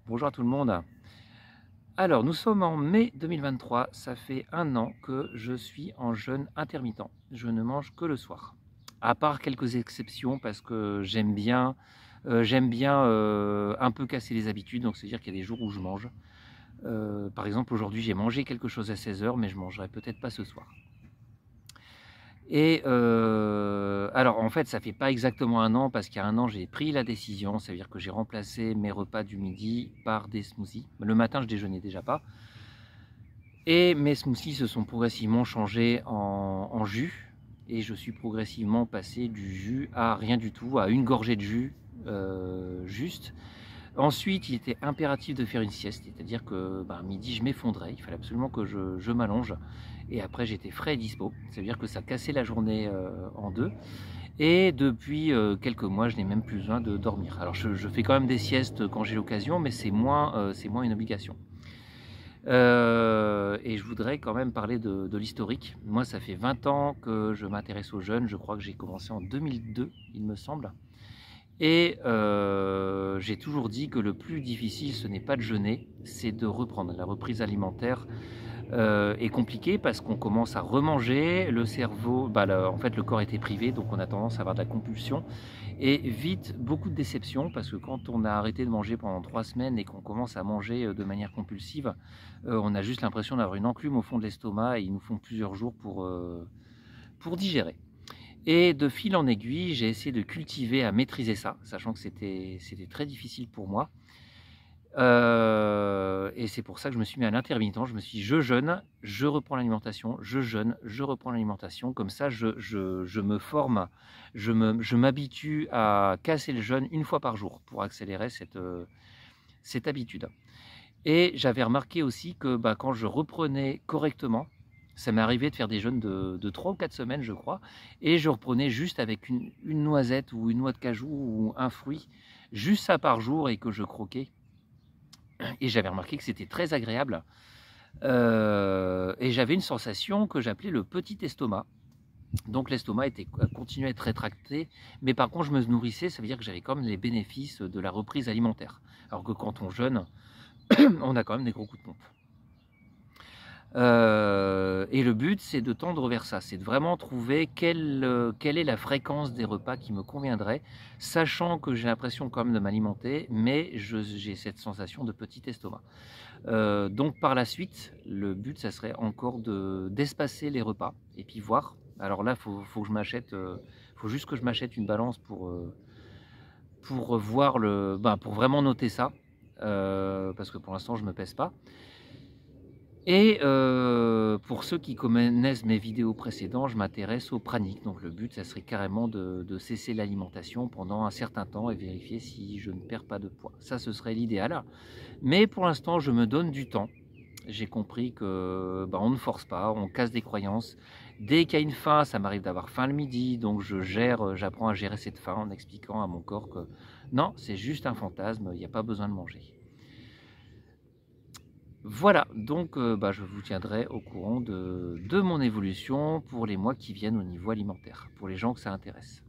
Bonjour à tout le monde. Alors, nous sommes en mai 2023. Ça fait un an que je suis en jeûne intermittent. Je ne mange que le soir. À part quelques exceptions, parce que j'aime bien un peu casser les habitudes. Donc, c'est-à-dire qu'il y a des jours où je mange. Par exemple, aujourd'hui, j'ai mangé quelque chose à 16 h, mais je mangerai peut-être pas ce soir. Et alors, en fait, ça fait pas exactement un an, parce qu'il y a un an, j'ai pris la décision. Ça veut dire que j'ai remplacé mes repas du midi par des smoothies. Le matin, je déjeunais déjà pas. Et mes smoothies se sont progressivement changés en jus. Et je suis progressivement passé du jus à rien du tout, à une gorgée de jus juste. Ensuite, il était impératif de faire une sieste, c'est-à-dire que midi, je m'effondrais. Il fallait absolument que je m'allonge. Et après, j'étais frais et dispo. Ça veut dire que ça cassait la journée en deux. Et depuis quelques mois, je n'ai même plus besoin de dormir. Alors, je fais quand même des siestes quand j'ai l'occasion, mais c'est moins une obligation. Et je voudrais quand même parler de l'historique. Moi, ça fait 20 ans que je m'intéresse aux jeunes. Je crois que j'ai commencé en 2002, il me semble. Et j'ai toujours dit que le plus difficile, ce n'est pas de jeûner, c'est de reprendre. La reprise alimentaire est compliquée parce qu'on commence à remanger. Le cerveau, en fait, le corps était privé, donc on a tendance à avoir de la compulsion. Et vite, beaucoup de déceptions, parce que quand on a arrêté de manger pendant 3 semaines et qu'on commence à manger de manière compulsive, on a juste l'impression d'avoir une enclume au fond de l'estomac et il nous faut plusieurs jours pour digérer. Et de fil en aiguille, j'ai essayé de cultiver à maîtriser ça, sachant que c'était très difficile pour moi. Et c'est pour ça que je me suis mis à l'intermittent. Je me suis dit, je jeûne, je reprends l'alimentation, je jeûne, je reprends l'alimentation. Comme ça, je me forme, je m'habitue à casser le jeûne une fois par jour pour accélérer cette habitude. Et j'avais remarqué aussi que quand je reprenais correctement, ça m'est arrivé de faire des jeûnes de 3 ou 4 semaines, je crois, et je reprenais juste avec une noisette ou une noix de cajou ou un fruit, juste ça par jour, et que je croquais. Et j'avais remarqué que c'était très agréable. Et j'avais une sensation que j'appelais le petit estomac. Donc l'estomac continuait à être rétracté, mais par contre je me nourrissais, ça veut dire que j'avais quand même les bénéfices de la reprise alimentaire. Alors que quand on jeûne, on a quand même des gros coups de pompe. Et le but, c'est de tendre vers ça, c'est de vraiment trouver quelle est la fréquence des repas qui me conviendrait, sachant que j'ai l'impression quand même de m'alimenter, mais j'ai cette sensation de petit estomac. Donc par la suite, le but, ça serait encore d'espacer les repas, et puis voir. Alors là, faut que je m'achète, faut juste que je m'achète une balance pour voir pour vraiment noter ça, parce que pour l'instant, je me pèse pas. Et pour ceux qui connaissent mes vidéos précédentes, je m'intéresse au pranic. Donc le but, ça serait carrément de cesser l'alimentation pendant un certain temps et vérifier si je ne perds pas de poids. Ça, ce serait l'idéal. Mais pour l'instant, je me donne du temps. J'ai compris que on ne force pas, on casse des croyances. Dès qu'il y a une faim, ça m'arrive d'avoir faim le midi, donc j'apprends à gérer cette faim en expliquant à mon corps que non, c'est juste un fantasme, il n'y a pas besoin de manger. Voilà, donc je vous tiendrai au courant de mon évolution pour les mois qui viennent au niveau alimentaire, pour les gens que ça intéresse.